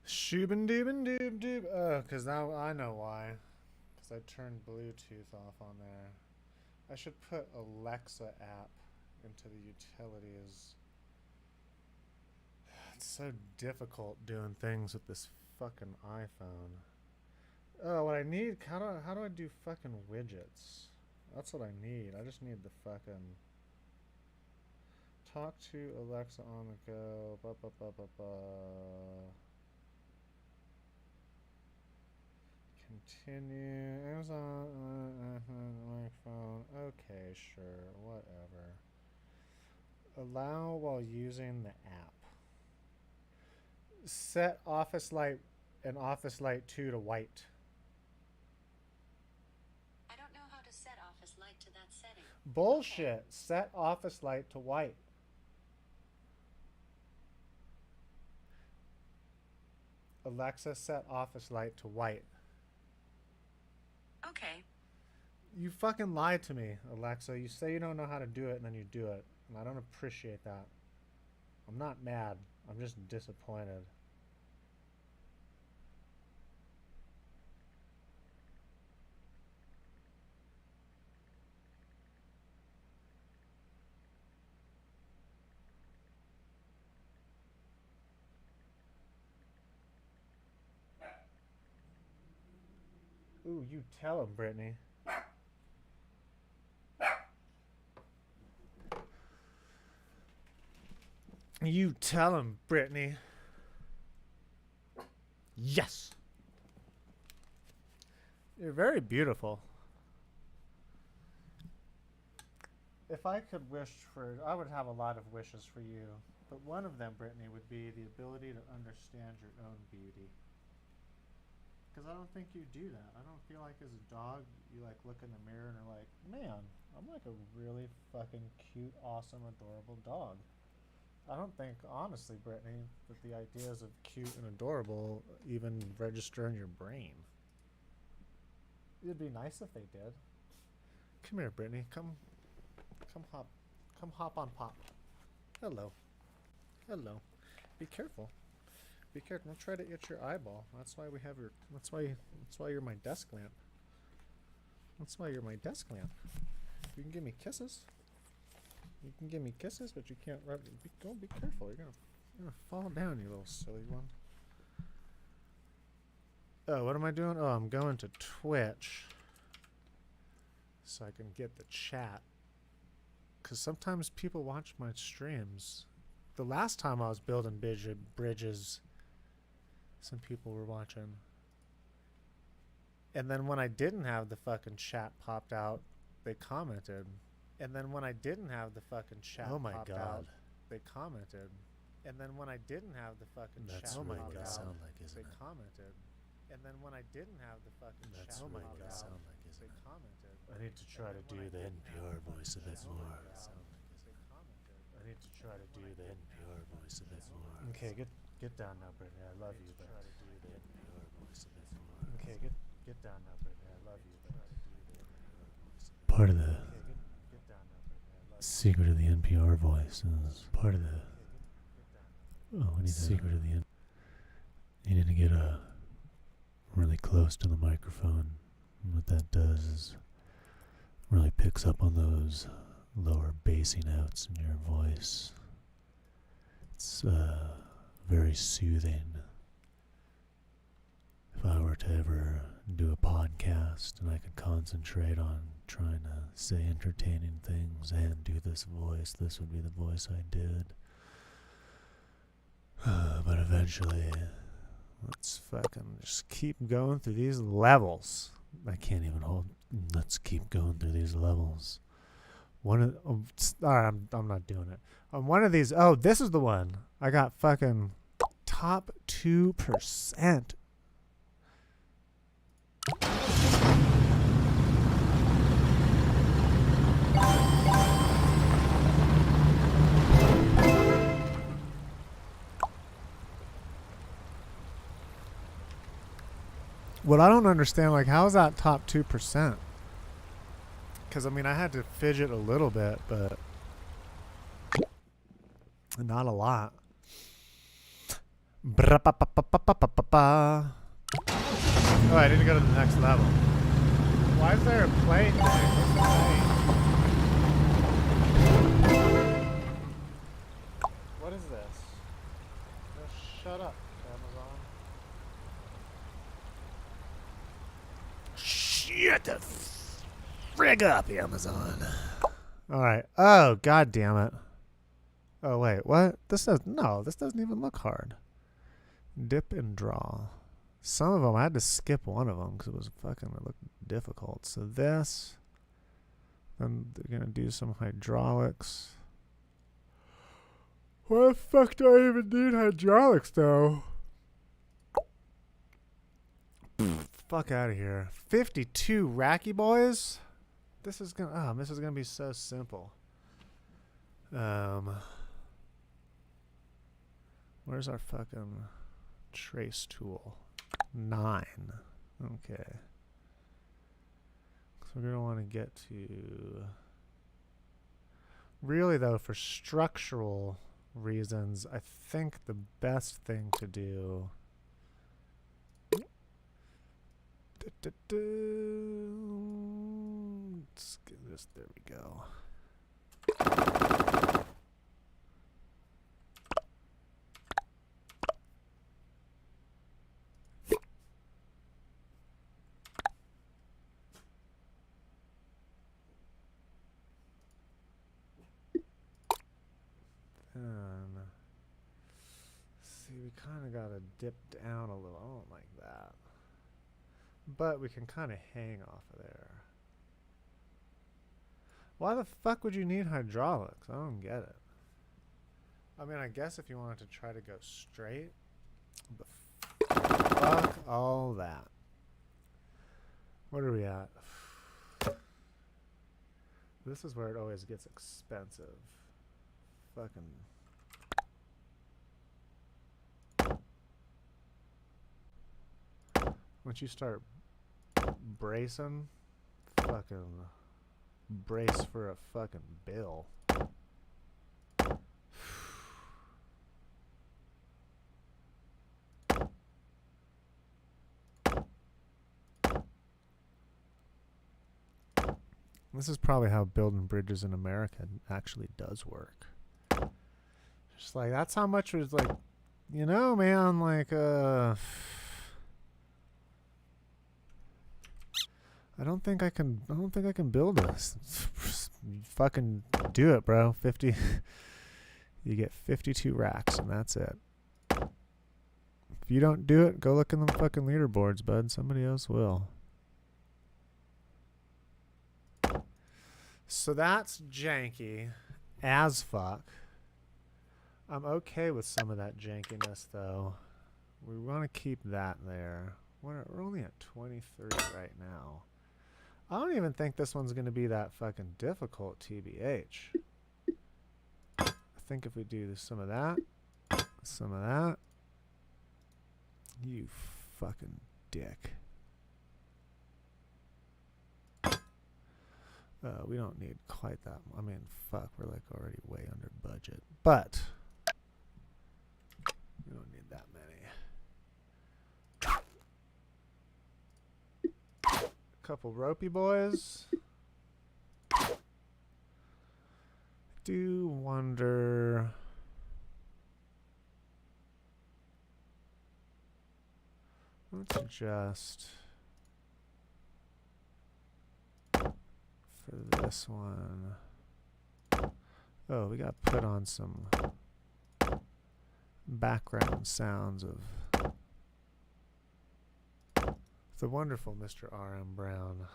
Shoobin doobin doob doob. Oh, because now I know why. Because I turned Bluetooth off on there. I should put Alexa app into the utilities. It's so difficult doing things with this fucking iPhone. Oh, what I need, how do I do fucking widgets? That's what I need. I just need the fucking talk to Alexa on the go. Ba, ba, ba, ba, ba. Continue. Amazon microphone. Okay, sure, whatever. Allow while using the app. Set Office Light and Office Light 2 to white. I don't know how to set Office Light to that setting. Bullshit. Okay. Set Office Light to white. Alexa, set Office Light to white. Okay. You fucking lied to me, Alexa. You say you don't know how to do it and then you do it. And I don't appreciate that. I'm not mad. I'm just disappointed. Ooh, you tell him, Brittany. You tell him, Brittany. Yes! You're very beautiful. If I could wish for, I would have a lot of wishes for you. But one of them, Brittany, would be the ability to understand your own beauty. Because I don't think you do that. I don't feel like as a dog, you like look in the mirror and are like, man, I'm like a really fucking cute, awesome, adorable dog. I don't think, honestly, Brittany, that the ideas of cute and adorable even register in your brain. It'd be nice if they did. Come here, Brittany. Come hop on Pop. Hello. Hello. Be careful. Be careful. Don't try to itch your eyeball. That's why we have your. That's why you're my desk lamp. That's why you're my desk lamp. You can give me kisses. You can give me kisses, but you can't rub. Be careful. You're gonna fall down, you little silly one. Oh, what am I doing? Oh, I'm going to Twitch so I can get the chat. Because sometimes people watch my streams. The last time I was building bridges, some people were watching. And then when I didn't have the fucking chat popped out, they commented. And then when I didn't have the fucking chat popped out, they commented. And then when I didn't have the fucking chat popped out, sound like, isn't they it? commented. And then when I didn't have the fucking That's chat really popped gonna out, sound like, isn't they it? commented. I need to try to do the NPR voice a bit more. I need to try to do the NPR voice a bit more. Okay, get down now, Brittany. I love you, but Try to do the NPR voice a bit more. okay, get down now, Brittany. I love you, but Part of the okay, get down now, Brittany. I love you. secret of the NPR voice is part of the. Oh, we need secret of the. You need to get really close to the microphone. And what that does is really picks up on those lower bassy notes in your voice. It's very soothing. If I were to ever do a podcast and I could concentrate on trying to say entertaining things and do this voice, this would be the voice I did. But eventually, let's fucking just keep going through these levels. I can't even hold. Let's keep going through these levels. One of alright, I'm not doing it. On one of these, oh, this is the one. I got fucking top 2%. What I don't understand, like, how is that top 2%? Because, I mean, I had to fidget a little bit, but not a lot. Oh, I need to go to the next level. Why is there a play thing? What's the play? What is this? Just shut up, Amazon. Shut the frig up, Amazon. Alright. Oh, god damn it. Oh, wait. What? This doesn't even look hard. Dip and draw. Some of them, I had to skip one of them because it looked difficult. So this. Then they're going to do some hydraulics. Why the fuck do I even need hydraulics, though? Fuck out of here. 52 Racky boys? This is gonna be so simple. Where's our fucking trace tool? 9. Okay. So we're gonna want to get to. Really though, for structural reasons, I think the best thing to do. Let's get this. There we go. See, we kind of got to dip down a little. I don't like that. But we can kind of hang off of there. Why the fuck would you need hydraulics? I don't get it. I mean, I guess if you wanted to try to go straight. But fuck all that. What are we at? This is where it always gets expensive. Fucking. Once you start bracing, fucking brace for a fucking bill. This is probably how building bridges in America actually does work. Just like, that's how much was like, you know, man, like, I don't think I can build this. Fucking do it, bro. 50. You get 52 racks, and that's it. If you don't do it, go look in the fucking leaderboards, bud. Somebody else will. So that's janky as fuck. I'm okay with some of that jankiness, though. We want to keep that there. We're only at 23 right now. I don't even think this one's going to be that fucking difficult, TBH. I think if we do some of that, you fucking dick. We don't need quite that. I mean, fuck, we're like already way under budget. But we don't need that many. Couple ropey boys. Do wonder. Let's adjust for this one. Oh, we got to put on some background sounds of the wonderful Mr. R.M. Brown.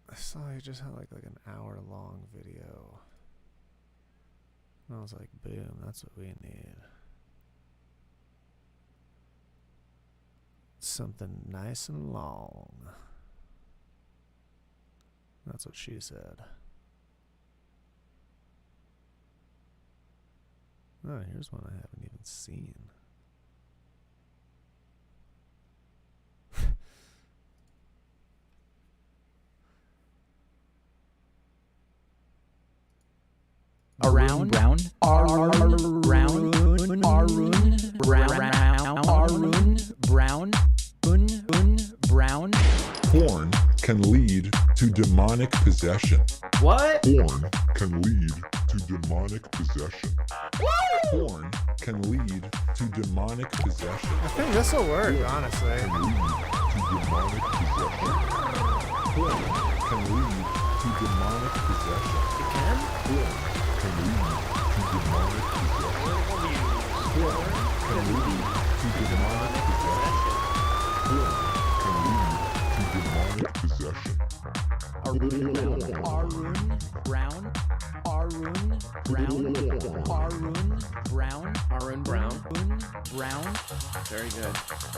I saw he just had like an hour-long video. And I was like, boom, that's what we need. Something nice and long. That's what she said. Oh, here's one I haven't even seen. Brown, Arun, Brown. Porn can lead to demonic possession. What? Porn can lead to demonic possession. Porn can lead to demonic possession. I think this will work, honestly. Can lead to demonic possession. Porn can lead to demonic possession. It can? Porn can lead to demonic possession. Porn can lead to demonic possession. Porn can lead to demonic possession. Arun Brown. Very good.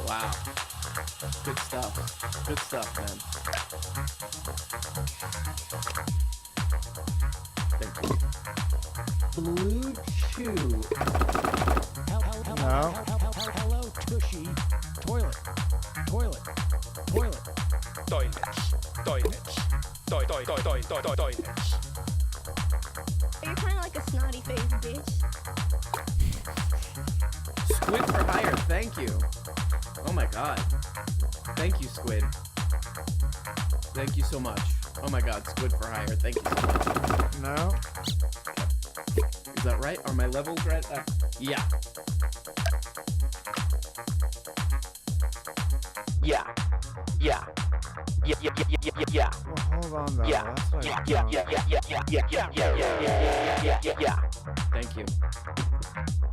Wow. Good stuff. Good stuff, man. Thank you. Blue Chew. No. Hello, Tushy. Toilet. Toilets. You're kind of like a snotty face, bitch. Squid for hire, thank you. Oh my god. Thank you, Squid. Thank you so much. Oh my god, Squid for hire, thank you so much. No. Is that right? Are my levels right? Yeah. Yeah. Well, hold on though. Yeah. That's what Yeah. Thank you.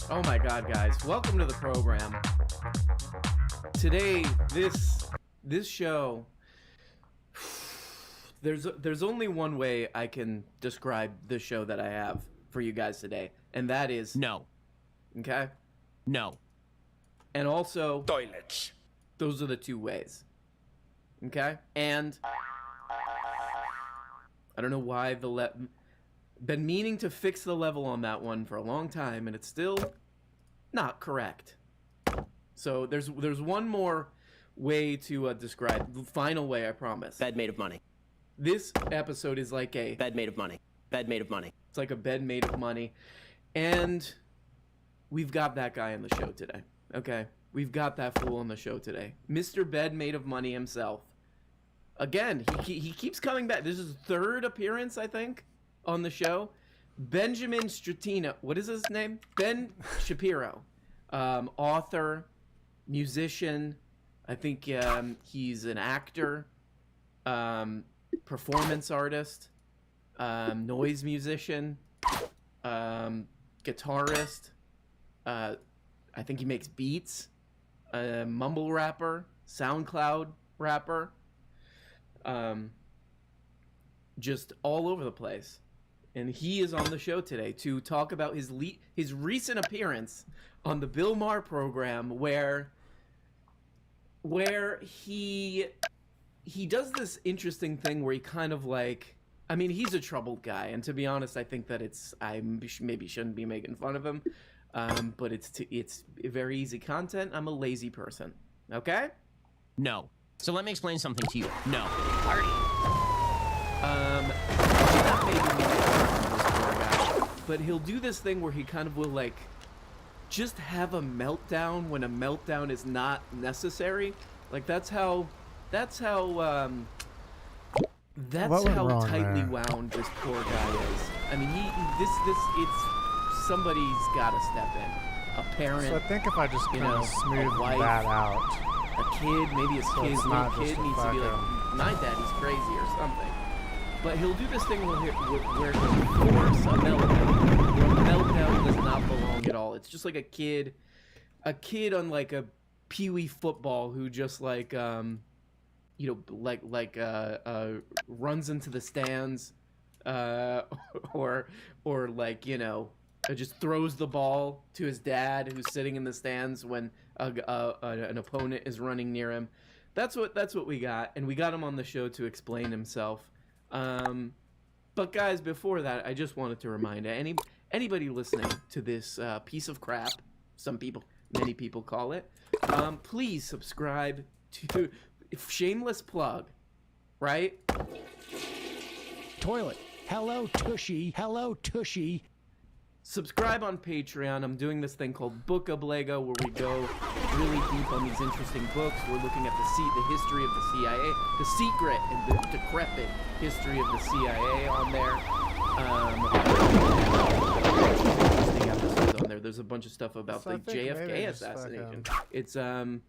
Oh my god, guys. Welcome to the program. Today, this show, there's only one way I can describe the show that I have for you guys today, and that is No. Okay? No. And also Toilets. those are the two ways. Okay? And I don't know why been meaning to fix the level on that one for a long time, and it's still not correct. So there's one more way to describe, the final way, I promise. Bed made of money. This episode is like a Bed made of money. Bed made of money. It's like a bed made of money. And we've got that guy on the show today. Okay? We've got that fool on the show today. Mr. Bed Made of Money himself. Again, he keeps coming back. This is his third appearance, I think, on the show. Benjamin Stratina. What is his name? Ben Shapiro. Author, musician. I think he's an actor, performance artist, noise musician, guitarist. I think he makes beats. Mumble rapper, SoundCloud rapper. Just all over the place. And he is on the show today to talk about his recent appearance on the Bill Maher program, where he does this interesting thing where he kind of like, I mean, he's a troubled guy, and to be honest, I think that I maybe shouldn't be making fun of him, but it's very easy content. I'm a lazy person, okay? No. So let me explain something to you. No. Not maybe me, this poor guy, but he'll do this thing where he kind of will like just have a meltdown when a meltdown is not necessary. Like that's how That's What went how wrong tightly there? wound this poor guy is. I mean, it's somebody's got to step in. A parent, So I think if I just you kind know, of smooth a wife, that out. a kid, maybe his So kid, it's little not kid just a needs to be like, fucking- my daddy's crazy or something. But he'll do this thing where he'll force a meltdown. Where a meltdown does not belong at all. It's just like a kid on like a peewee football who just like runs into the stands, or like just throws the ball to his dad who's sitting in the stands when an opponent is running near him. That's what we got, and we got him on the show to explain himself. But guys, before that, I just wanted to remind anybody listening to this piece of crap, many people call it, please subscribe to shameless plug, right? Toilet. Hello, Tushy. Hello, Tushy. Subscribe on Patreon. I'm doing this thing called Book of Lego, where we go really deep on these interesting books. We're looking at the history of the CIA, the secret and the decrepit history of the CIA on there. Interesting episodes on there. There's a bunch of stuff about So I the think maybe JFK just assassination.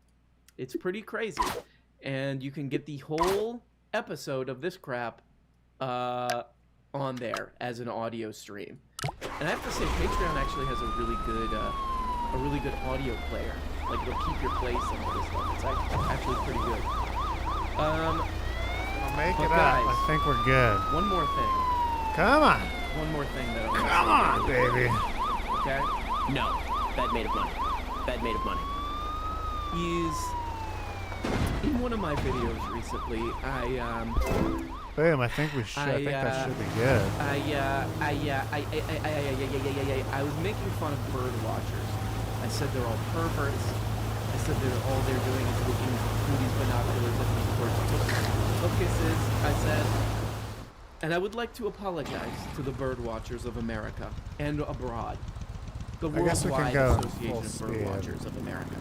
It's pretty crazy, and you can get the whole episode of this crap on there as an audio stream. And I have to say, Patreon actually has a really good audio player. Like, it'll keep your place and all this stuff. It's actually pretty good. I'll make But it up. guys- I think we're good. One more thing. Come on. One more thing that I want Come on, baby. Okay? No. Bed made of money. Bed made of money. Is in one of my videos recently, Boom, I think we should. I think that should be good. I was making fun of bird watchers. I said they're all perverts. I said all they're doing is looking through these binoculars at these birds. Focuses, I said. And I would like to apologize to the bird watchers of America and abroad. The I guess we can Worldwide go Association full of Bird speed. Watchers of America.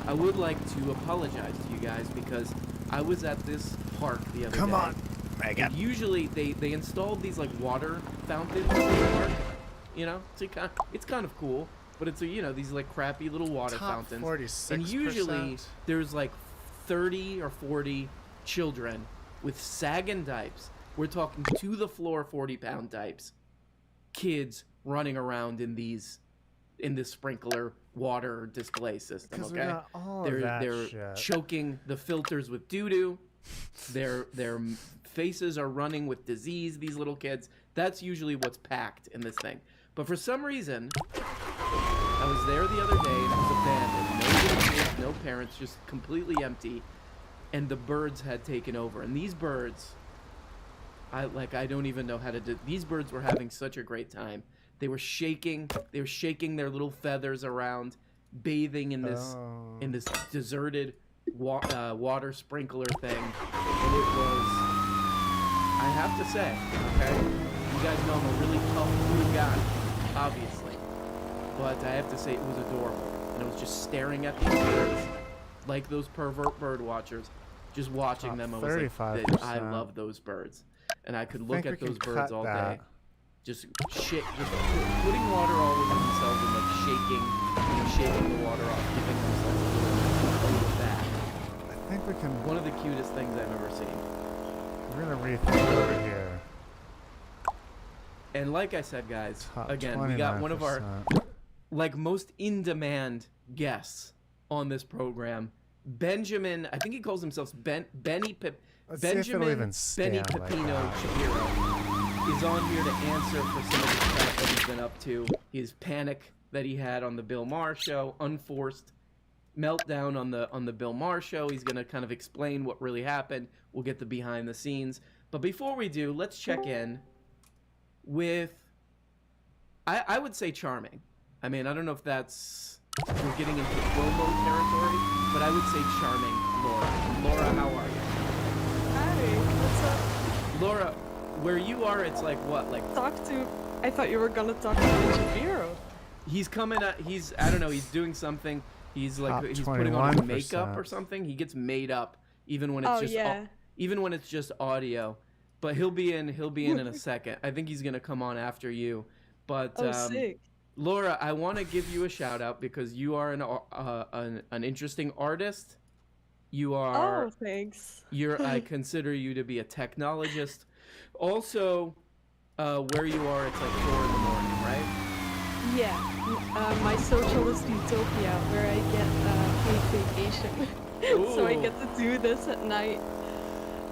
I would like to apologize to you guys because I was at this park the other day. Come on, And Megan. usually they installed these like water fountains in the park. It's kind of cool, but it's these like crappy little water Top fountains. 46%. And usually there's like 30 or 40 children with sagging diapers. We're talking to the floor 40-pound diapers. Kids running around in this sprinkler water display system. 'Cause we Okay, got all of they're that they're shit. choking the filters with doo-doo. Their faces are running with disease. These little kids. That's usually what's packed in this thing. But for some reason, I was there the other day and it was abandoned. No little kids, no parents, just completely empty. And the birds had taken over. And these birds, I don't even know how to do. These birds were having such a great time. They were shaking their little feathers around, bathing in this deserted water sprinkler thing. And it was, I have to say, okay, you guys know I'm a really tough food guy, obviously, but I have to say it was adorable. And I was just staring at these birds like those pervert bird watching just watching Top them. I was like, 35%. I love those birds, and I could look think at we those can birds cut all that. day. Just putting water all over themselves and like shaking the water off, giving themselves a little bath. I think we can. One of the cutest things I've ever seen. We're gonna rethink over here. And like I said, guys, Top again, we got one of our 29%. most in-demand guests on this program, Benjamin. I think he calls himself Let's see if it'll Benjamin even stand Benny like Pepino that. Shapiro is on here to answer for some of the crap that he's been up to. His panic that he had on the Bill Maher show, unforced meltdown on the Bill Maher show. He's gonna kind of explain what really happened. We'll get the behind the scenes. But before we do, let's check in with, I would say, charming. I mean, I don't know if that's, we're getting into promo territory, but I would say charming Laura. Laura, how are you? Hi, what's up? Laura, where you are, it's like what? Like I thought you were gonna talk to Ben Shapiro. he's coming at, I don't know, he's doing something. He's like, Top he's putting on 21%. makeup or something. He gets made up even when it's Oh, just yeah. even when it's just audio. but he'll be in a second. I think he's gonna come on after you. But Oh, sick. Laura, I want to give you a shout out because you are an interesting artist. You are. Oh, thanks. I consider you to be a technologist. Also, where you are, it's like 4 in the morning, right? Yeah, my socialist utopia where I get paid vacation. So I Ooh. get to do this at night.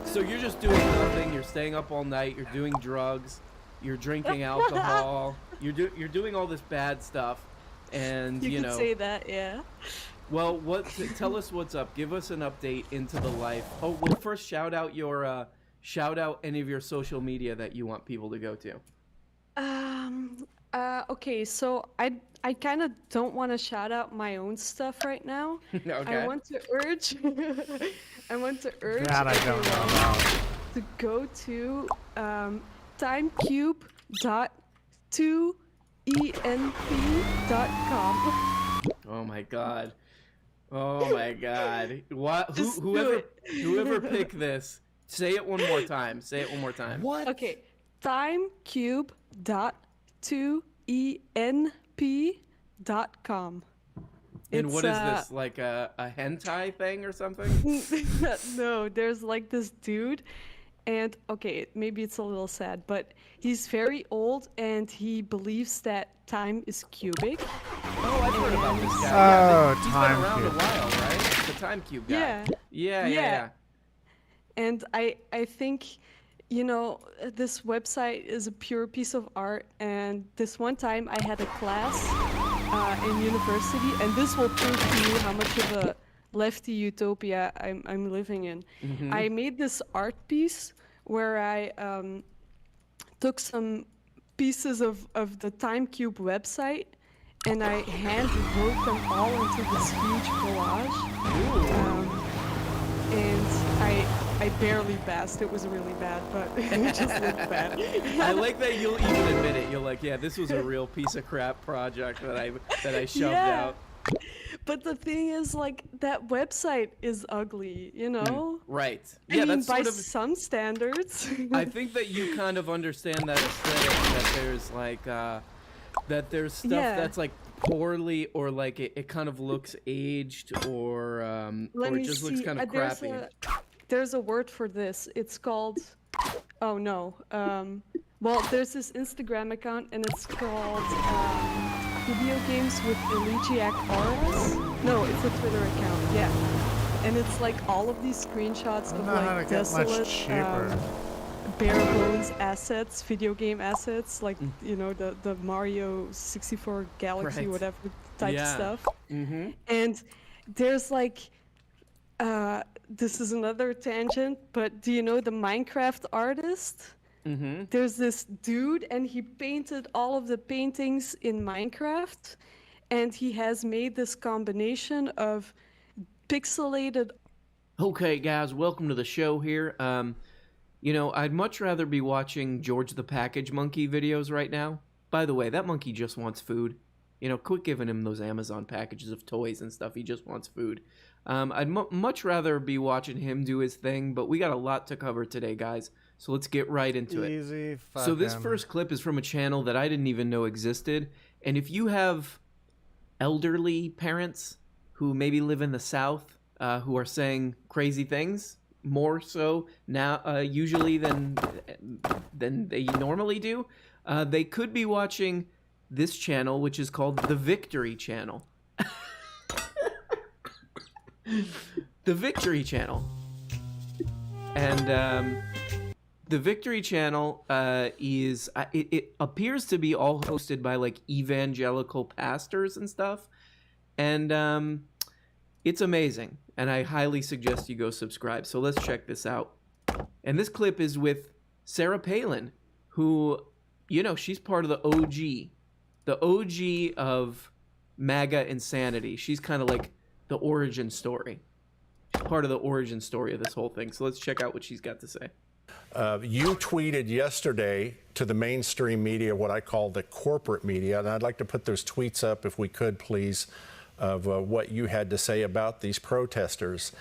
So you're just doing nothing. You're staying up all night. You're doing drugs. You're drinking alcohol. You're doing all this bad stuff, and You you could know. say that, yeah. Well, tell us what's up. Give us an update into the life. Oh, well, first shout out any of your social media that you want people to go to. Okay, so I kind of don't want to shout out my own stuff right now. Okay. I want to urge That I don't know everyone about. to go to timecube.2enp.com. Oh my god. Oh my god. What? Just do Whoever it. whoever picked this, say it one more time. Say it one more time. What? Okay, timecube.2enp.com. And what is this? Like a hentai thing or something? No, there's like this dude, and okay, maybe it's a little sad, but he's very old and he believes that time is cubic. Oh, I've heard about this guy. Oh, He's Time been around Cube. a while, right? The Time Cube guy. Yeah. Yeah. Yeah. And I think, you know, this website is a pure piece of art. And this one time I had a class in university, and this will prove to you how much of a lefty utopia I'm living in. Mm-hmm. I made this art piece where I took some pieces of the TimeCube website and I hand wrote them all into this huge collage. And I barely passed. It was really bad, but it just looked bad. I like that you'll even admit it. You're like, yeah, this was a real piece of crap project that I shoved Yeah. out. But the thing is, like, that website is ugly, you know? Right. I Yeah, mean, that's by sort of. some standards. I think that you kind of understand that aesthetic. That there's like, that there's stuff Yeah. that's like poorly or like it kind of looks aged or Let or me it just see. looks kind of crappy. There's a word for this. It's called. Oh no. Well, there's this Instagram account, and it's called Video Games with Elegiac Auras. No, it's a Twitter account. Yeah. And it's like all of these screenshots I of don't know how to like get much desolate, cheaper. bare bones assets, video game assets, like you know the Mario 64 Galaxy, Right. whatever type Yeah. stuff. Mm-hmm. And there's like, this is another tangent, but do you know the Minecraft artist? Mm-hmm. There's this dude, and he painted all of the paintings in Minecraft, and he has made this combination of pixelated. Okay, guys, welcome to the show here. You know, I'd much rather be watching George the Package Monkey videos right now. By the way, that monkey just wants food. You know, quit giving him those Amazon packages of toys and stuff. He just wants food. I'd much rather be watching him do his thing, but we got a lot to cover today, guys. So let's get right into it. Easy. So this fucking- first clip is from a channel that I didn't even know existed. And if you have elderly parents who maybe live in the South, who are saying crazy things, more so now usually than they normally do, they could be watching this channel, which is called the Victory Channel. The Victory Channel. And the Victory Channel is it appears to be all hosted by like evangelical pastors and stuff, and it's amazing. And I highly suggest you go subscribe. So let's check this out. And this clip is with Sarah Palin, who, you know, she's part of the OG of MAGA insanity. She's kind of like the origin story. She's part of the origin story of this whole thing. So let's check out what she's got to say. You tweeted yesterday to the mainstream media, what I call the corporate media, and I'd like to put those tweets up if we could, please, of what you had to say about these protesters.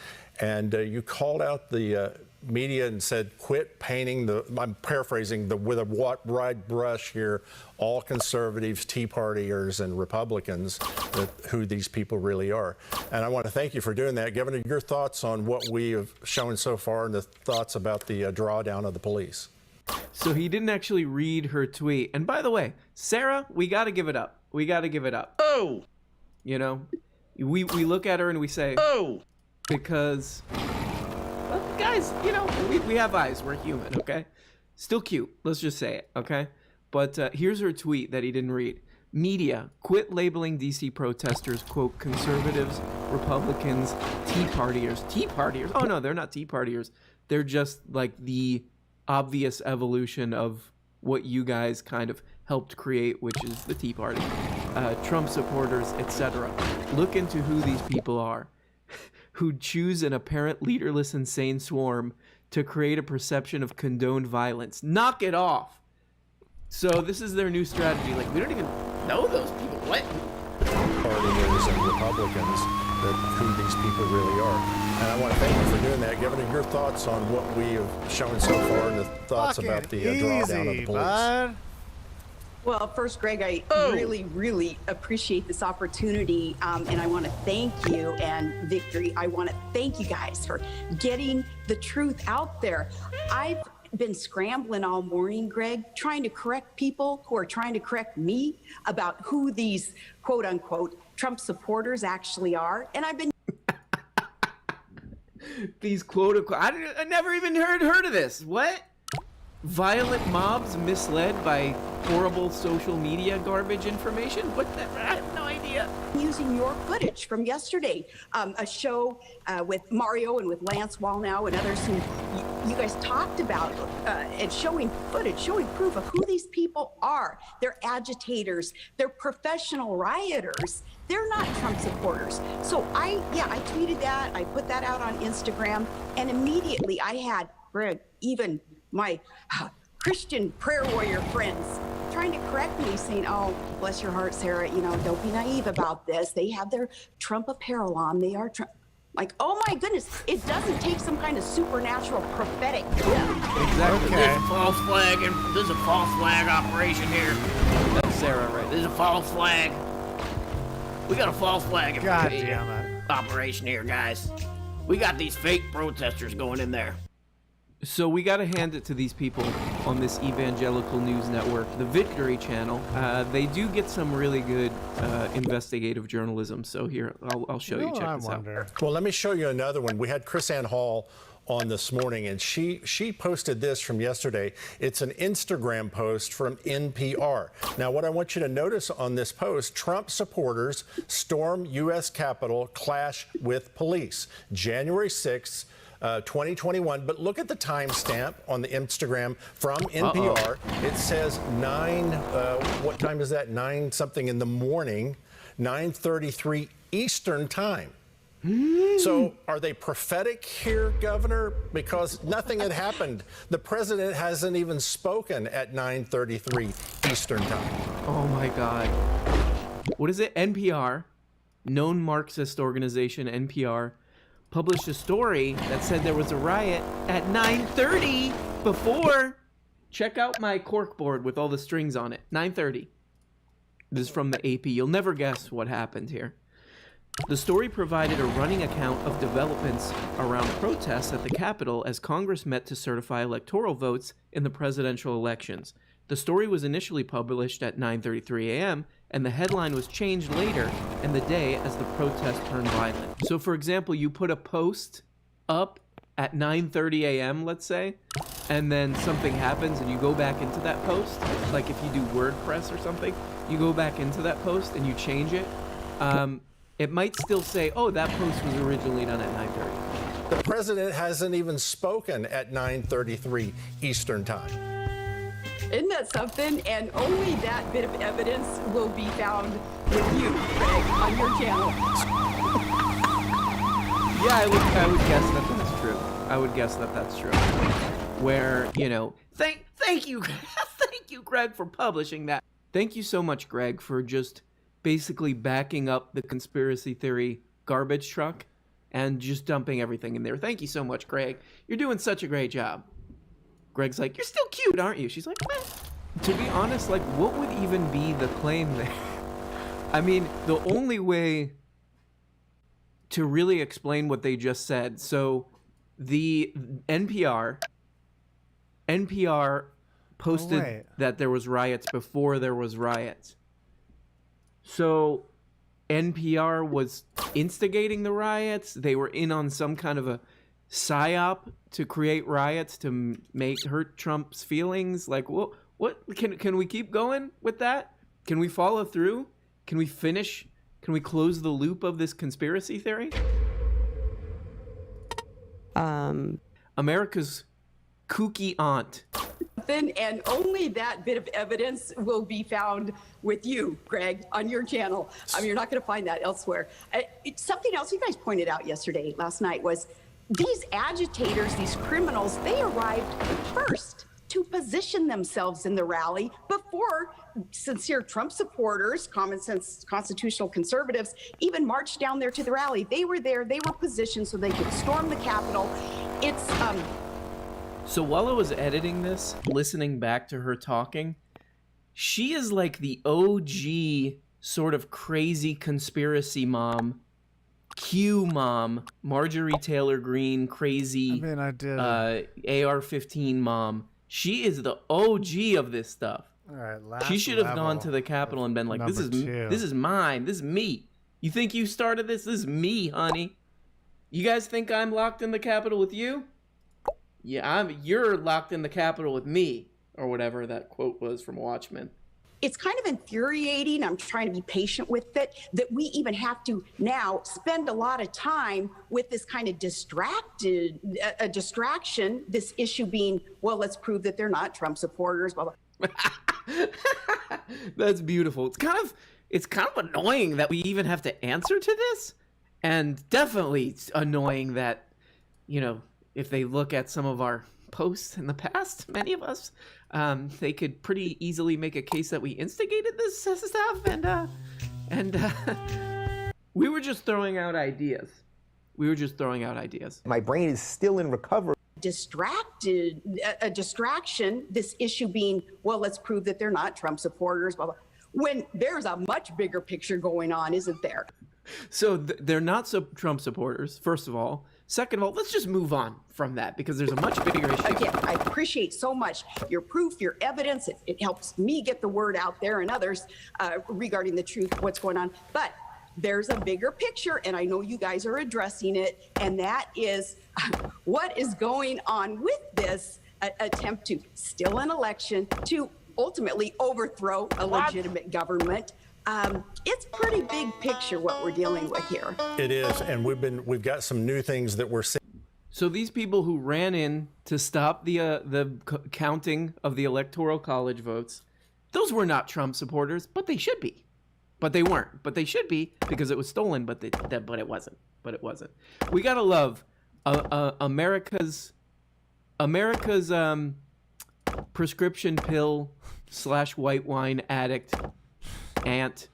And you called out the media and said, quit painting I'm paraphrasing, with a wide brush here, all conservatives, Tea Partiers, and Republicans, who these people really are. And I want to thank you for doing that. Governor, your thoughts on what we have shown so far and the thoughts about the drawdown of the police. So he didn't actually read her tweet. And by the way, Sarah, we got to give it up. We got to give it up. Oh! You know, we look at her and we say, Oh! Because, well, guys, you know, we have eyes. We're human, okay? Still cute. Let's just say it, okay? But here's her tweet that he didn't read. Media, quit labeling DC protesters, quote, conservatives, Republicans, Tea Partiers. Tea Partiers? Oh, no, they're not Tea Partiers. They're just like the obvious evolution of what you guys kind of helped create, which is the Tea Party. Trump supporters, etc. Look into who these people are, who choose an apparent leaderless insane swarm to create a perception of condoned violence. Knock it off. So this is their new strategy. Like, we don't even know those people. What? Partiers and Republicans, who these people really are. And I want to thank you for doing that. Governor, your thoughts on what we have shown so far and the thoughts about the drawdown of the police. Bud. Well, first, Greg, I really, really appreciate this opportunity, and I want to thank you. And Victory, I want to thank you guys for getting the truth out there. I've been scrambling all morning, Greg, trying to correct people who are trying to correct me about who these quote unquote Trump supporters actually are. And I've been these quote unquote, I never even heard of this. What? Violent mobs misled by horrible social media garbage information? What the? I have no idea. using your footage from yesterday, a show with Mario and with Lance Wallnow and others who you guys talked about, and showing footage, showing proof of who these people are. They're agitators. They're professional rioters. They're not Trump supporters. So I tweeted that. I put that out on Instagram, and immediately I had, Greg, even my Christian prayer warrior friends trying to correct me, saying, oh, bless your heart, Sarah, don't be naive about this. They have their Trump apparel on. They are Trump. Like, oh my goodness, it doesn't take some kind of supernatural prophetic gift. Exactly. Okay. There's a false flag, and there's a false flag operation here. That's Sarah, right? There's a false flag. We got a false flag God damn it. operation here, guys. We got these fake protesters going in there. So we got to hand it to these people on this evangelical news network, the Victory Channel. They do get some really good investigative journalism. So here, I'll show you. Check this out. Well, let me show you another one. We had Chris Ann Hall on this morning, and she posted this from yesterday. It's an Instagram post from NPR. Now, what I want you to notice on this post, Trump supporters storm U.S. Capitol, clash with police. January 6th. 2021, but look at the timestamp on the Instagram from NPR. It says 9, what time is that? 9 something in the morning, 9:33 Eastern time. So are they prophetic here, Governor? Because nothing had happened. The president hasn't even spoken at 9:33 Eastern time. Oh my God. What is it? NPR, known Marxist organization, NPR, published a story that said there was a riot at 9:30 before. Check out my corkboard with all the strings on it. 9:30. This is from the AP. You'll never guess what happened here. The story provided a running account of developments around protests at the Capitol as Congress met to certify electoral votes in the presidential elections. The story was initially published at 9:33 a.m., and the headline was changed later in the day as the protest turned violent. So, for example, you put a post up at 9:30 a.m., let's say, and then something happens and you go back into that post, like if you do WordPress or something, you go back into that post and you change it, it might still say, oh, that post was originally done at 9:30. The president hasn't even spoken at 9:33 Eastern time. Isn't that something? And only that bit of evidence will be found with you, Greg, on your channel. Yeah, I would guess that that's true. I would guess that that's true. Where, thank you, thank you, Greg, for publishing that. Thank you so much, Greg, for just basically backing up the conspiracy theory garbage truck and just dumping everything in there. Thank you so much, Greg. You're doing such a great job. Greg's like, you're still cute, aren't you? She's like, meh. To be honest, like, what would even be the claim there? I mean, the only way to really explain what they just said. So the NPR posted that there was riots before there was riots. So NPR was instigating the riots. They were in on some kind of a psyop to create riots to hurt Trump's feelings. Like, what can we keep going with that? Can we follow through? Can we finish? Can we close the loop of this conspiracy theory? America's kooky aunt. And only that bit of evidence will be found with you, Greg, on your channel. You're not going to find that elsewhere. Something else you guys pointed out last night, was these agitators, these criminals, they arrived first to position themselves in the rally before sincere Trump supporters, common sense constitutional conservatives, even marched down there to the rally. They were there, they were positioned so they could storm the Capitol. It's So while I was editing this, listening back to her talking, she is like the OG sort of crazy conspiracy mom, Q mom, Marjorie Taylor Greene, crazy AR-15 mom. She is the OG of this stuff. All right, she should have gone to the Capitol and been like, this is mine, this is me. You think you started this? This is me, honey. You guys think I'm locked in the Capitol with you? Yeah, you're locked in the Capitol with me, or whatever that quote was from Watchmen. It's kind of infuriating. I'm trying to be patient with it, that we even have to now spend a lot of time with this kind of distraction, this issue being, well, let's prove that they're not Trump supporters, blah, blah. That's beautiful. It's kind of annoying that we even have to answer to this, and definitely it's annoying that, you know, if they look at some of our posts in the past, many of us, they could pretty easily make a case that we instigated this stuff, and we were just throwing out ideas. My brain is still in recovery. A distraction, this issue being, well, let's prove that they're not Trump supporters, blah, blah, when there's a much bigger picture going on, isn't there? So they're not Trump supporters, first of all. Second of all, let's just move on from that because there's a much bigger issue. Again, I appreciate so much your proof, your evidence. It helps me get the word out there and others regarding the truth, what's going on. But there's a bigger picture, and I know you guys are addressing it, and that is what is going on with this attempt to steal an election, to ultimately overthrow a legitimate government. It's pretty big picture what we're dealing with here. It is, and we've got some new things that we're seeing. So these people who ran in to stop the counting of the Electoral College votes, those were not Trump supporters, but they should be. But they weren't. But they should be because it was stolen. But it wasn't. We gotta love America's prescription pill / white wine addict aunt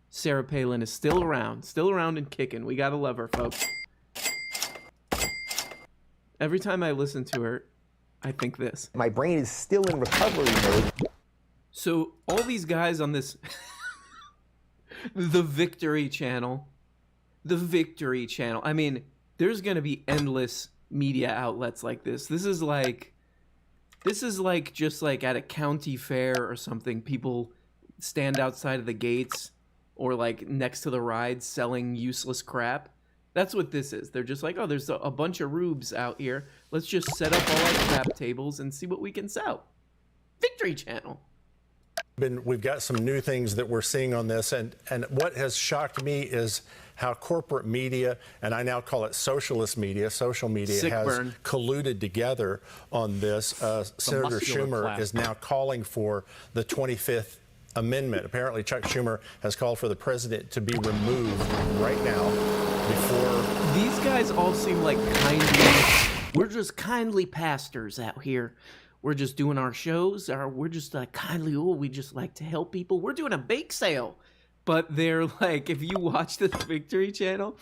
Sarah Palin is still around and kicking. We gotta love her, folks. Every time I listen to her, I think this. My brain is still in recovery mode. So all these guys on this the Victory Channel. I mean, there's gonna be endless media outlets like this. This is like just like at a county fair or something. People stand outside of the gates or like next to the rides selling useless crap. That's what this is. They're just like, oh, there's a bunch of rubes out here. Let's just set up all our crap tables and see what we can sell. Victory Channel. We've got some new things that we're seeing on this, and what has shocked me is how corporate media, and I now call it social media, has colluded together on this. Senator Schumer is now calling for the 25th Amendment. Apparently, Chuck Schumer has called for the president to be removed right now before. These guys all seem like we're just kindly pastors out here. We're just doing our shows, or we're just like we just like to help people. We're doing a bake sale. But they're like, if you watch the Victory Channel,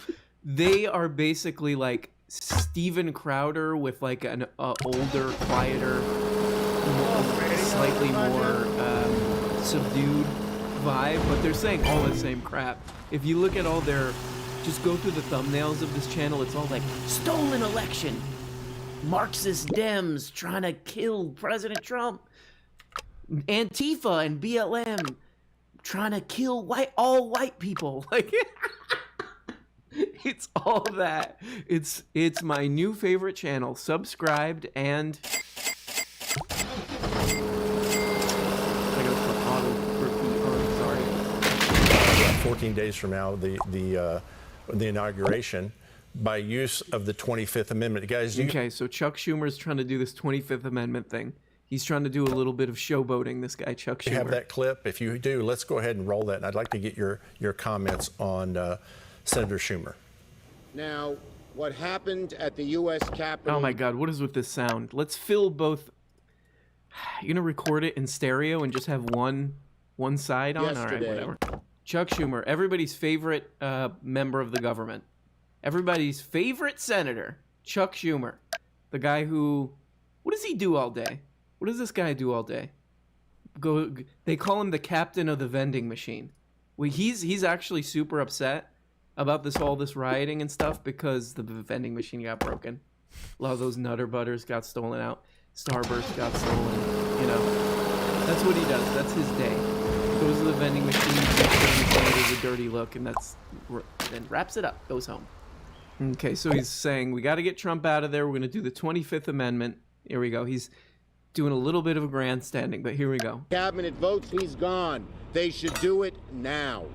They are basically like Steven Crowder with like an older, quieter, slightly more subdued vibe, but they're saying all the same crap. If you look at all their, just go through the thumbnails of this channel, it's all like stolen election, Marxist Dems trying to kill President Trump, Antifa and BLM trying to kill all white people. Like, it's all that. It's my new favorite channel. Subscribed and I gotta put auto repeat on. Sorry. 14 days from now, the inauguration, by use of the 25th Amendment, guys. Okay, so Chuck Schumer's trying to do this 25th Amendment thing. He's trying to do a little bit of showboating, this guy, Chuck Schumer. You have that clip? If you do, let's go ahead and roll that. And I'd like to get your comments on Senator Schumer. Now, what happened at the U.S. Capitol... Oh my God, what is with this sound? Let's fill both... You're going to record it in stereo and just have one side on? All right, whatever. Chuck Schumer, everybody's favorite member of the government. Everybody's favorite senator, Chuck Schumer. The guy who... What does he do all day? What does this guy do all day? They call him the captain of the vending machine. Well, he's actually super upset about all this rioting and stuff because the vending machine got broken. A lot of those Nutter Butters got stolen out. Starburst got stolen. You know, that's what he does. That's his day. He goes to the vending machine, gives a dirty look, and then wraps it up. Goes home. Okay, so he's saying we got to get Trump out of there. We're going to do the 25th Amendment. Here we go. He's doing a little bit of a grandstanding, but here we go. Cabinet votes, he's gone. They should do it now.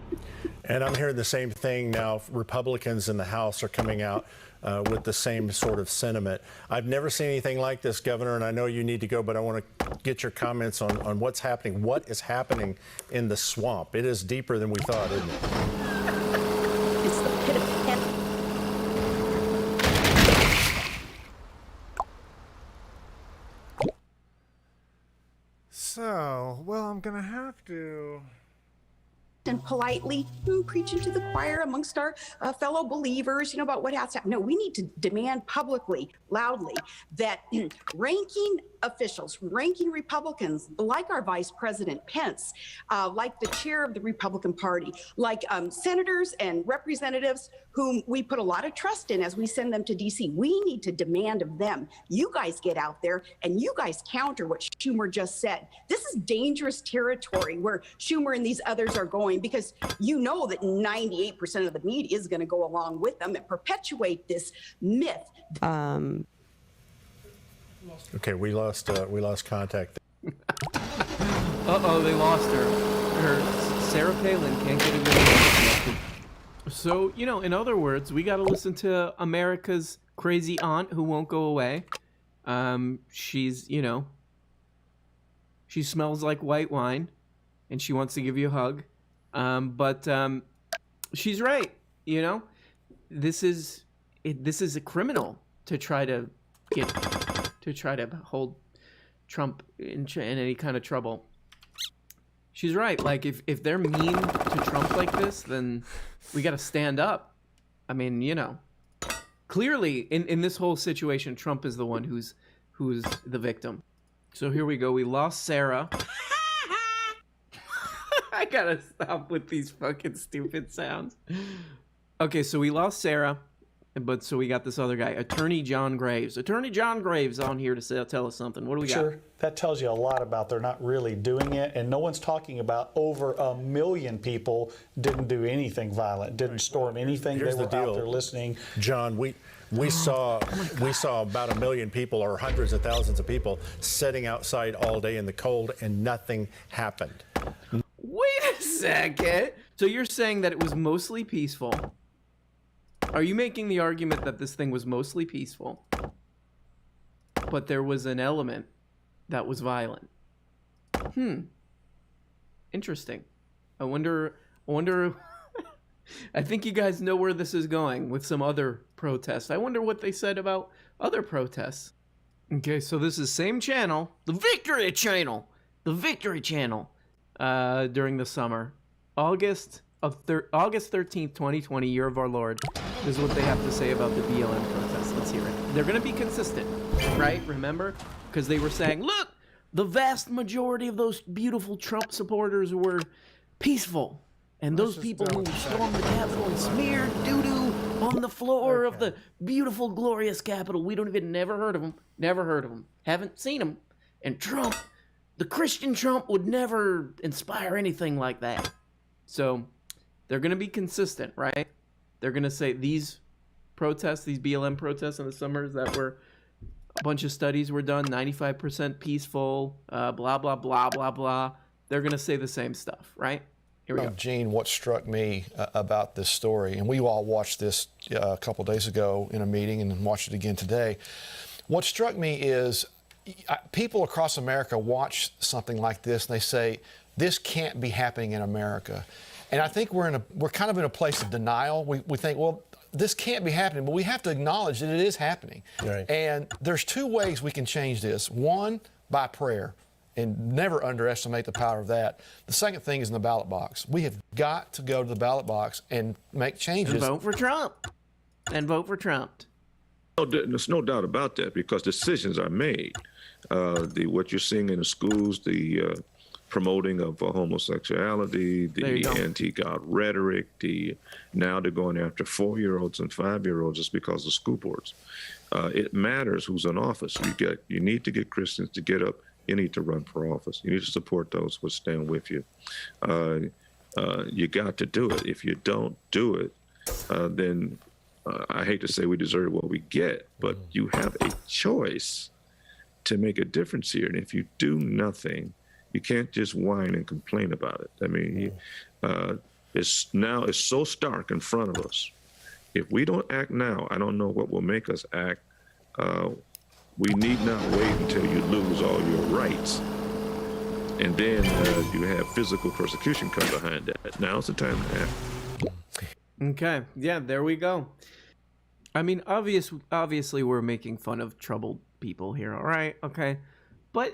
And I'm hearing the same thing now. Republicans in the House are coming out with the same sort of sentiment. I've never seen anything like this, Governor, and I know you need to go, but I want to get your comments on what's happening. What is happening in the swamp? It is deeper than we thought, isn't it? It's the pit of hell. So, well, I'm gonna have to... And politely preaching to the choir amongst our fellow believers, about what has to happen. No, we need to demand publicly, loudly, that ranking officials, ranking Republicans, like our Vice President Pence, like the chair of the Republican Party, like senators and representatives whom we put a lot of trust in as we send them to D.C. We need to demand of them. You guys get out there and you guys counter what Schumer just said. This is dangerous territory where Schumer and these others are going, because you know that 98% of the media is going to go along with them and perpetuate this myth. Okay, we lost contact. Uh-oh, they lost her. Sarah Palin can't get a video connected. So, in other words, we got to listen to America's crazy aunt who won't go away. She's, she smells like white wine, and she wants to give you a hug. But she's right. This is a criminal to try to hold Trump in any kind of trouble. She's right. Like, if they're mean to Trump like this, then we got to stand up. I mean, clearly in this whole situation, Trump is the one who's the victim. So here we go. We lost Sarah. I gotta stop with these fucking stupid sounds. Okay, so we lost Sarah, but so we got this other guy, Attorney John Graves. Attorney John Graves on here to tell us something. What do we got? Sure, that tells you a lot about they're not really doing it, and no one's talking about over 1 million people didn't do anything violent, didn't storm anything. Here's they were the deal, out there listening. John, we saw about 1 million people, or hundreds of thousands of people, sitting outside all day in the cold, and nothing happened. Wait a second. So you're saying that it was mostly peaceful? Are you making the argument that this thing was mostly peaceful, but there was an element that was violent? Interesting. I wonder. I think you guys know where this is going with some other protests. I wonder what they said about other protests. Okay, so this is same channel, the Victory Channel. During the summer, August 13th, 2020, year of our Lord. This is what they have to say about the BLM protests. Let's hear it. They're going to be consistent, right? Remember? Because they were saying, look, the vast majority of those beautiful Trump supporters were peaceful. And those people who stormed the Capitol and smeared doo-doo on the floor of the beautiful, glorious Capitol, we don't even never heard of them. Never heard of them. Haven't seen them. And Trump, the Christian Trump, would never inspire anything like that. So they're going to be consistent, right? They're going to say these protests, these BLM protests in the summers that were, a bunch of studies were done, 95% peaceful, blah, blah, blah, blah, blah. They're going to say the same stuff, right? Here we go. Gene, what struck me about this story, and we all watched this a couple days ago in a meeting and watched it again today. What struck me is people across America watch something like this and they say, this can't be happening in America. And I think we're kind of in a place of denial. We think, well, this can't be happening, but we have to acknowledge that it is happening. Right. And there's two ways we can change this. One, by prayer. And never underestimate the power of that. The second thing is in the ballot box. We have got to go to the ballot box and make changes. And vote for Trump. And vote for Trump. There's no doubt about that because decisions are made. What you're seeing in the schools, the promoting of homosexuality, the anti-God rhetoric, now they're going after 4-year-olds and 5-year-olds just because of school boards. It matters who's in office. You need to get Christians to get up. You need to run for office. You need to support those who stand with you. You got to do it. If you don't do it, then I hate to say we deserve what we get, but you have a choice to make a difference here. And if you do nothing, you can't just whine and complain about it. I mean, it's so stark in front of us. If we don't act now, I don't know what will make us act. We need not wait until you lose all your rights. And then you have physical persecution come behind that. Now's the time to act. Okay. Yeah, there we go. I mean, obviously we're making fun of troubled people here, all right? Okay. But,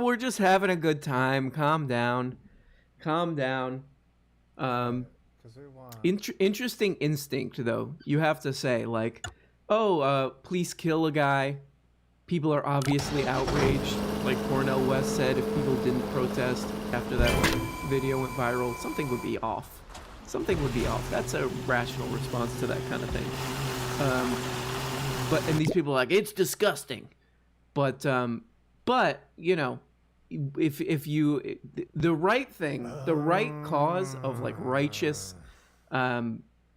we're just having a good time. Calm down. Calm down. Interesting instinct, though. You have to say, like, police kill a guy. People are obviously outraged. Like Cornel West said, if people didn't protest after that video went viral, something would be off. Something would be off. That's a rational response to that kind of thing. And these people are like, it's disgusting. But if you, the right thing, the right cause of like righteous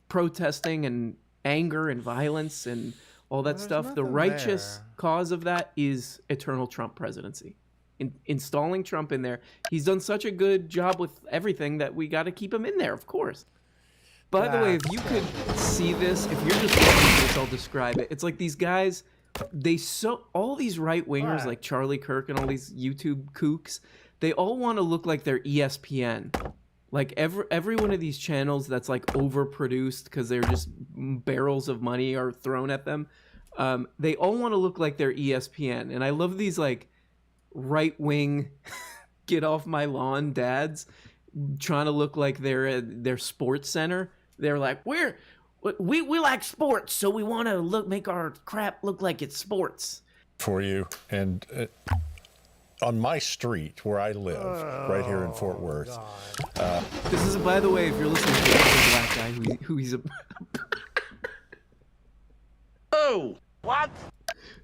protesting and anger and violence and all that stuff, the righteous cause of that is eternal Trump presidency. Installing Trump in there. He's done such a good job with everything that we got to keep him in there, of course. By the way, if you could see this, if you're just looking at this, I'll describe it. It's like these guys, all these right-wingers like Charlie Kirk and all these YouTube kooks, they all want to look like they're ESPN. Like every one of these channels that's like overproduced because they're just barrels of money are thrown at them. They all want to look like they're ESPN. And I love these like right-wing get off my lawn dads trying to look like they're their sports center. They're like, we like sports, so we want to make our crap look like it's sports. For you. And on my street where I live, right here in Fort Worth. This is, by the way, if you're listening to the black guy who he's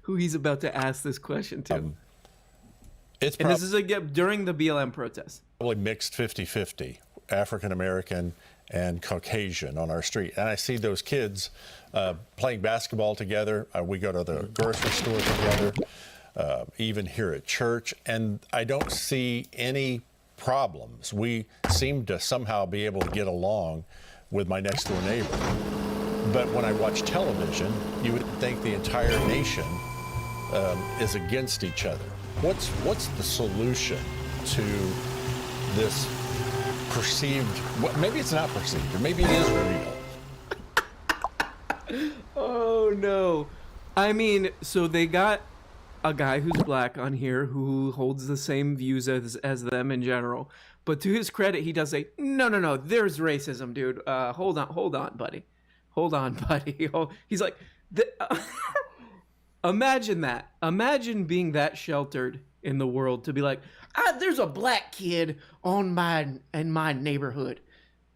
who he's about to ask this question to. This is during the BLM protest. Probably mixed 50-50, African American and Caucasian on our street. And I see those kids playing basketball together. We go to the grocery store together. Even here at church, and I don't see any problems. We seem to somehow be able to get along with my next door neighbor. But when I watch television, you would think the entire nation is against each other. What's the solution to this perceived, maybe it's not perceived, or maybe it is real? Oh no. I mean, so they got a guy who's black on here who holds the same views as them in general. But to his credit, he does say, no, there's racism, dude. Hold on, buddy. hold on, buddy. He's like, imagine that. Imagine being that sheltered in the world to be like, there's a black kid in my neighborhood.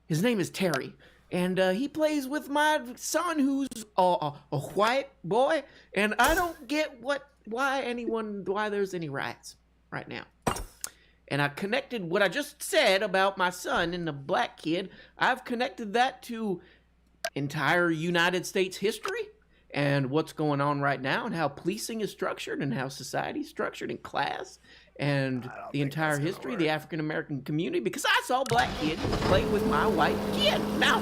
His name is Terry. And he plays with my son, who's a white boy. And I don't get why there's any riots right now. And I connected what I just said about my son and the black kid. I've connected that to entire United States history and what's going on right now and how policing is structured and how society is structured in class and the entire history of the African American community, because I saw a black kid play with my white kid. Now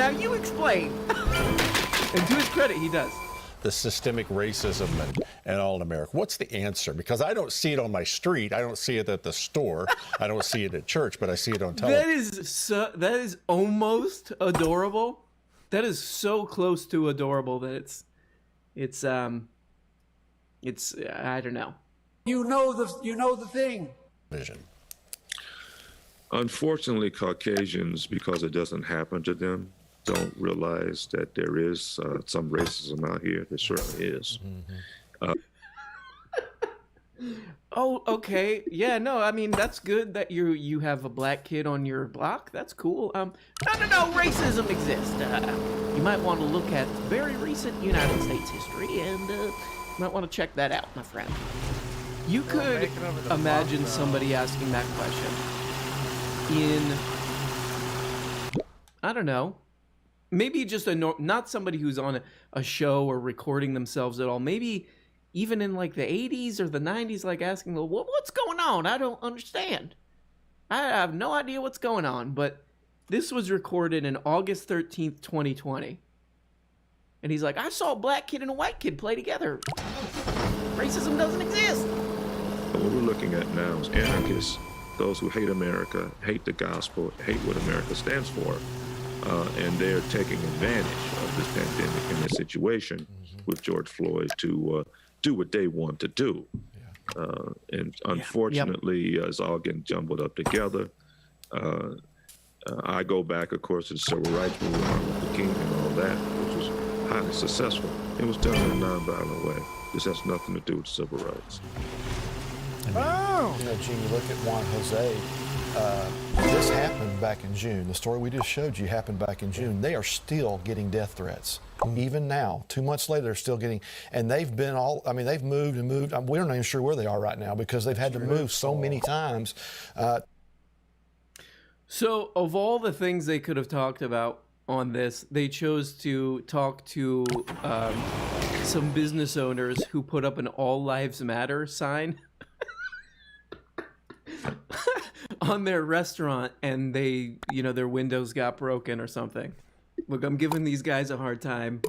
you explain. And to his credit, he does. The systemic racism and all in America. What's the answer? Because I don't see it on my street. I don't see it at the store. I don't see it at church, but I see it on television. That is almost adorable. That is so close to adorable that it's I don't know. You know the thing. Vision. Unfortunately, Caucasians, because it doesn't happen to them, don't realize that there is some racism out here. There certainly is. Oh, okay. Yeah, no, I mean, that's good that you have a black kid on your block. That's cool. No, racism exists. You might want to look at very recent United States history, and you might want to check that out, my friend. You could imagine somebody asking that question in, I don't know, maybe just not somebody who's on a show or recording themselves at all. Maybe even in like the 80s or the 90s, like asking, well, what's going on? I don't understand. I have no idea what's going on. But this was recorded in August 13th, 2020. And he's like, I saw a black kid and a white kid play together. Racism doesn't exist. What we're looking at now is anarchists, those who hate America, hate the gospel, hate what America stands for. And they're taking advantage of this pandemic and this situation with George Floyd to do what they want to do. And unfortunately, it's all getting jumbled up together. I go back, of course, to the civil rights movement, Martin Luther King and all that, which was highly successful. It was done in a nonviolent way. This has nothing to do with civil rights. Oh! You know, Gene, you look at Juan Jose. This happened back in June. The story we just showed you happened back in June. They are still getting death threats. Even now, 2 months later, they're still getting, and they've been they've moved and moved. We're not even sure where they are right now because they've had to move so many times. So of all the things they could have talked about on this, they chose to talk to some business owners who put up an All Lives Matter sign on their restaurant, and they, their windows got broken or something. Look, I'm giving these guys a hard time,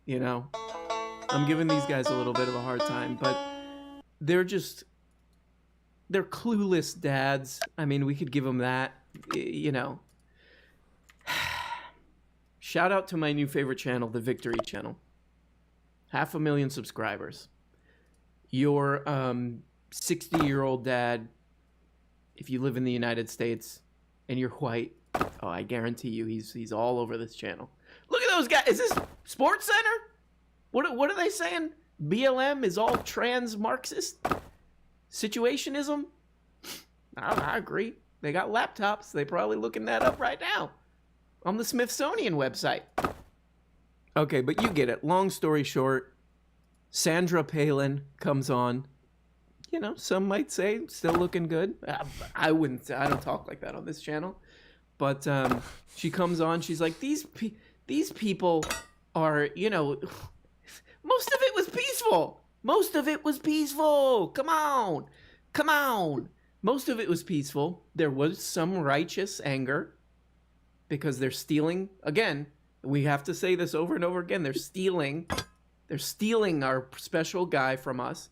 I'm giving these guys a little bit of a hard time, but they're clueless dads. I mean, we could give them that, Shout out to my new favorite channel, the Victory Channel. 500,000 subscribers. Your 60-year-old dad, if you live in the United States and you're white, oh, I guarantee you he's all over this channel. Look at those guys. Is this Sports Center? What are they saying? BLM is all trans Marxist? Situationism? I agree. They got laptops. They're probably looking that up right now on the Smithsonian website. Okay, but you get it. Long story short, Sandra Palin comes on. Some might say still looking good. I wouldn't. I don't talk like that on this channel. But she comes on. She's like, these people are, most of it was peaceful. Most of it was peaceful. Come on. Most of it was peaceful. There was some righteous anger because they're stealing. Again, we have to say this over and over again. They're stealing our special guy from us.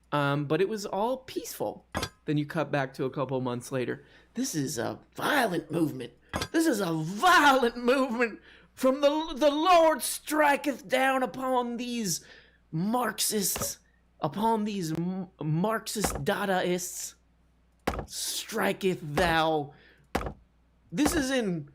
But it was all peaceful. Then you cut back to a couple months later. This is a violent movement. From the Lord striketh down upon these Marxists, upon these Marxist Dadaists. Striketh thou. This is in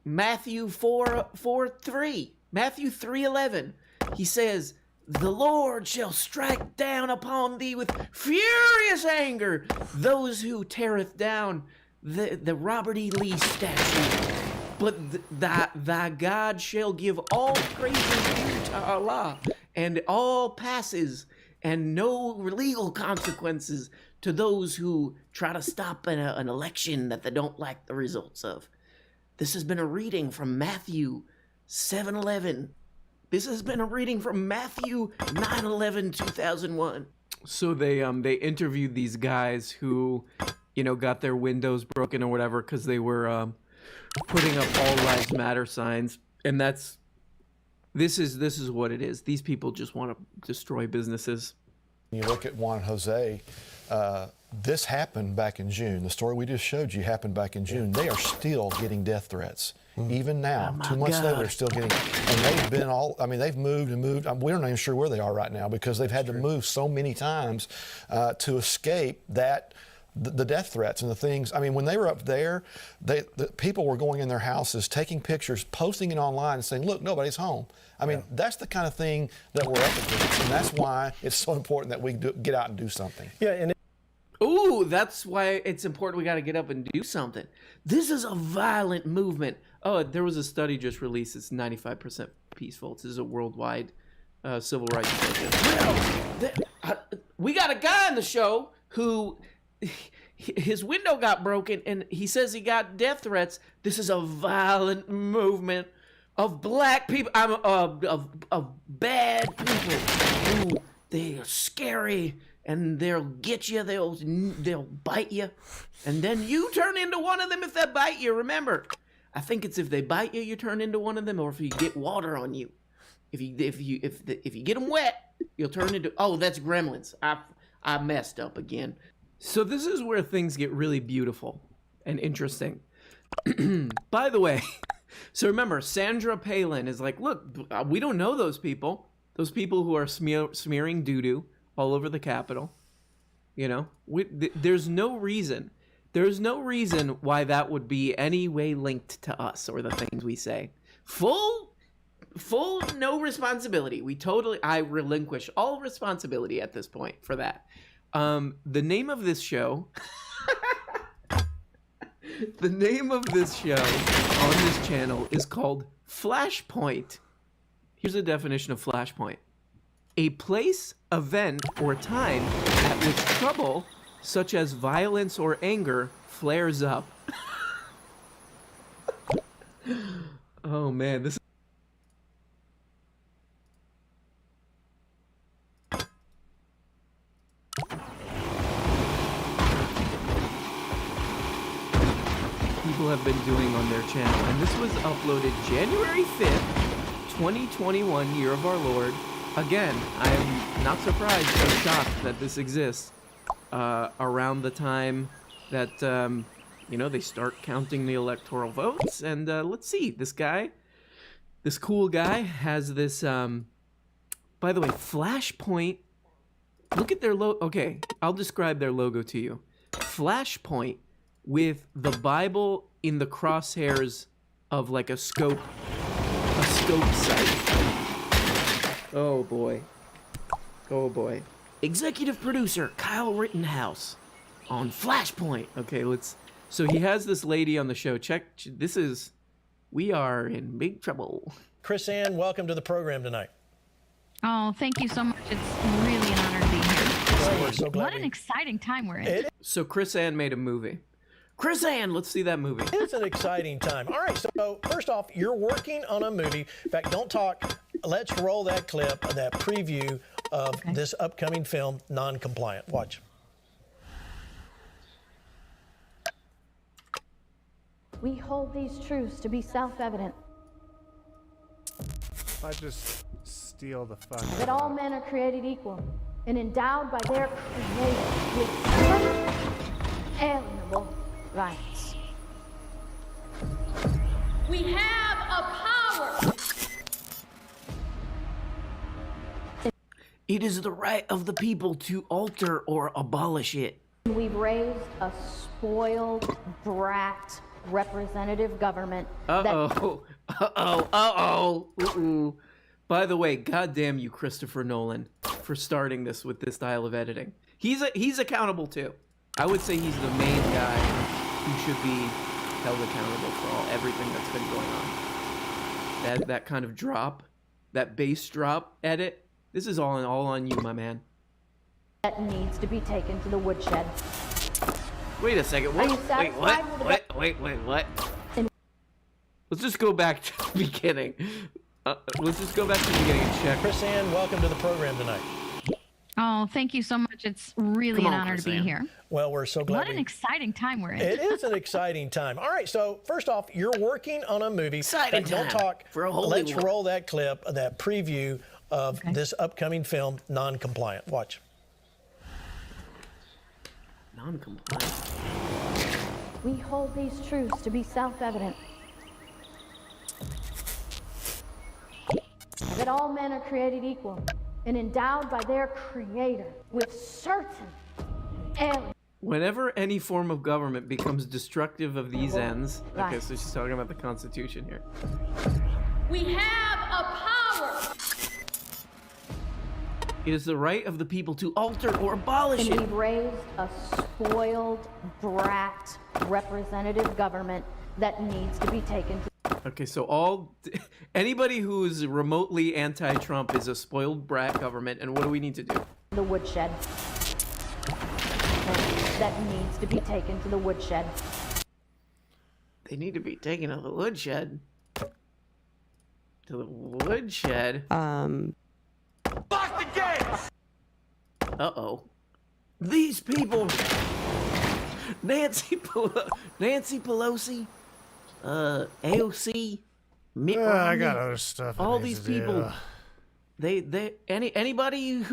Matthew 4:3, Matthew 3:11. He says, "The Lord shall strike down upon thee with furious anger those who teareth down the Robert E. Lee statue. But thy God shall give all praises due to Allah, and all passes, and no legal consequences to those who try to stop an election that they don't like the results of." This has been a reading from Matthew 7:11. This has been a reading from Matthew 9:11, 2001. So they interviewed these guys who, got their windows broken or whatever because they were putting up All Lives Matter signs, and this is what it is. These people just want to destroy businesses. You look at Juan Jose. This happened back in June. The story we just showed you happened back in June. They are still getting death threats. Even now, 2 months later, they're still getting, and they've been they've moved and moved. We're not even sure where they are right now because they've had to move so many times to escape the death threats and the things. I mean, when they were up there, the people were going in their houses, taking pictures, posting it online and saying, "Look, nobody's home." I mean, that's the kind of thing that we're up against, and that's why it's so important that we get out and do something. Yeah, and ooh, that's why it's important we got to get up and do something. This is a violent movement. Oh, there was a study just released. It's 95% peaceful. This is a worldwide civil rights protest. Well, we got a guy on the show who his window got broken, and he says he got death threats. This is a violent movement of black people, of bad people who they are scary. And they'll get you, they'll bite you, and then you turn into one of them if they bite you. Remember, I think it's if they bite you, you turn into one of them, or if you get water on you. If you get them wet, you'll turn into. Oh, that's Gremlins. I messed up again. So this is where things get really beautiful and interesting. By the way, so remember, Sandra Palin is like, look, we don't know those people. Those people who are smearing doo-doo all over the Capitol. There's no reason why that would be any way linked to us or the things we say. Full no responsibility. I relinquish all responsibility at this point for that. The name of this show on this channel is called Flashpoint. Here's a definition of Flashpoint: a place, event, or time at which trouble, such as violence or anger, flares up. Oh man, this. People have been doing on their channel, and this was uploaded January 5th, 2021, year of our Lord. Again, I am not surprised or shocked that this exists around the time that, they start counting the electoral votes. And let's see, this cool guy has this, by the way, Flashpoint. Look at their logo. Okay, I'll describe their logo to you. Flashpoint with the Bible in the crosshairs of like a scope sight. Oh boy. Executive producer Kyle Rittenhouse on Flashpoint. Okay, so he has this lady on the show. We are in big trouble. Chris Ann, welcome to the program tonight. Oh, thank you so much. It's really an honor to be here. Well, we're so glad what an exciting time we're in. So Chris Ann made a movie. Chris Ann, let's see that movie. It's an exciting time. All right, so first off, you're working on a movie. In fact, don't talk. Let's roll that clip, that preview of this upcoming film, Non-Compliant. Watch. We hold these truths to be self-evident. If I just steal the fuck that all men are created equal and endowed by their Creator with unalienable rights. We have a power. It is the right of the people to alter or abolish it. We've raised a spoiled brat representative government Uh-oh. Uh-oh. Ooh. By the way, goddamn you, Christopher Nolan, for starting this with this style of editing. He's accountable too. I would say he's the main guy who should be held accountable for everything that's been going on. That kind of drop, that bass drop edit, this is all on you, my man. that needs to be taken to the woodshed. Wait a second. Are you What? Wait, satisfied with what? Wait, what? Let's just go back to the beginning. Let's just go back to the beginning and check. Chris Ann, welcome to the program tonight. Oh, thank you so much. It's really an honor to be here. Well, we're so glad. What an exciting time we're in. It is an exciting time. All right, so first off, you're working on a movie. Exciting Don't time talk. for a whole Let's new world. roll that clip, that preview of this upcoming film, Non-Compliant. Watch. Non-compliant. We hold these truths to be self-evident. That all men are created equal and endowed by their creator with certain alien. Whenever any form of government becomes destructive of these ends, okay, Right. so she's talking about the Constitution here. We have a power. It is the right of the people to alter or abolish And it. we've raised a spoiled brat representative government that needs to be taken to Okay, so anybody who's remotely anti-Trump is a spoiled brat government, and what do we need to do? the woodshed. That needs to be taken to the woodshed. They need to be taken to the woodshed. To the woodshed? Lock the gates! Uh-oh. These people... Nancy Pelosi, AOC, Mitt I Romney, got other stuff. I all need these to do. people, anybody